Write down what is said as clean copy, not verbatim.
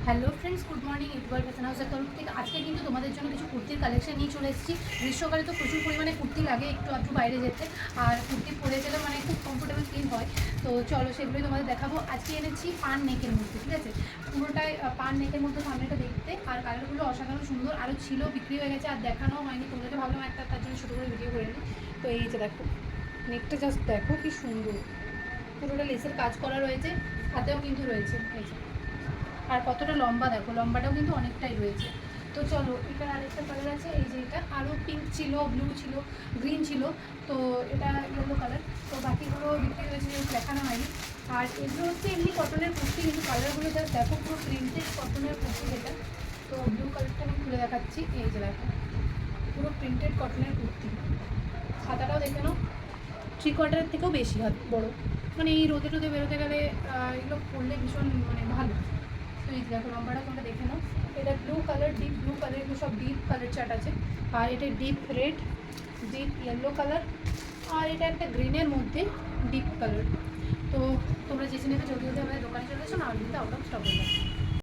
Hello friends, good morning. YouTuber fashion হাউসের তরফ থেকে আজকে কিন্তু তোমাদের জন্য কিছু কুর্তির কালেকশন নিয়ে চলে এসেছি। গ্রীষ্মকালে তো প্রচুর পরিমাণে কুর্তি লাগে একটু আধটু বাইরে যেতে, আর কুর্তি পরে গেলে মানে খুব কমফোর্টেবল ফিল হয়। তো চলো সেগুলোই তোমাদের দেখাবো। আজকে এনেছি পান নেকের মধ্যে, ঠিক আছে, পুরোটাই পান নেকের মধ্যে সামনেটা দেখতে, আর কালারগুলো অসাধারণ সুন্দর। আরও ছিল, বিক্রি হয়ে গেছে, আর দেখানো হয়নি তোমাদেরকে, ভাবলাম একটা তার জন্য ছোটো করে ভিডিও করে নিই। তো এই যে দেখো নেকটা, জাস্ট দেখো কি সুন্দর, পুরোটা লেসের কাজ করা রয়েছে, হাতেও কিন্তু রয়েছে এই যে। আর কতটা লম্বা দেখো, লম্বাটাও কিন্তু অনেকটাই রয়েছে। তো চলো, এটার আরেকটা কালার আছে, এই যে এটা আরও পিঙ্ক ছিল, ব্লু ছিল, গ্রিন ছিল, তো এটা ইয়েলো কালার। তো বাকিগুলো বিক্রি হয়েছে, দেখানো হয়নি। আর এগুলো হচ্ছে এমনি কটনের কুর্তি, কিন্তু কালারগুলো জাস্ট দেখো, পুরো প্রিন্টেড কটনের কুর্তি যেটা। তো ব্লু কালারটা আমি খুলে দেখাচ্ছি, এই যে দেখো পুরো প্রিন্টেড কটনের কুর্তি। হাতাটাও দেখে নাও, 3/4 থেকেও বেশি হাত বড়ো, মানে এই রোদে টোদে বেরোতে গেলে এগুলো পরলে ভীষণ মানে ভালো। তো এই দেখো লম্বাটা তোমরা দেখে নাও, এটা blue colour, deep blue colour, এগুলো সব ডিপ কালার চার্ট আছে। আর এটা deep red, deep yellow colour, আর এটা একটা গ্রিনের মধ্যে ডিপ কালার। তো তোমরা যেচে নেবে, জলদি জলদি আমাদের দোকানে চলে এসো, না কিন্তু আউট অফ স্টক হয়ে যাবে।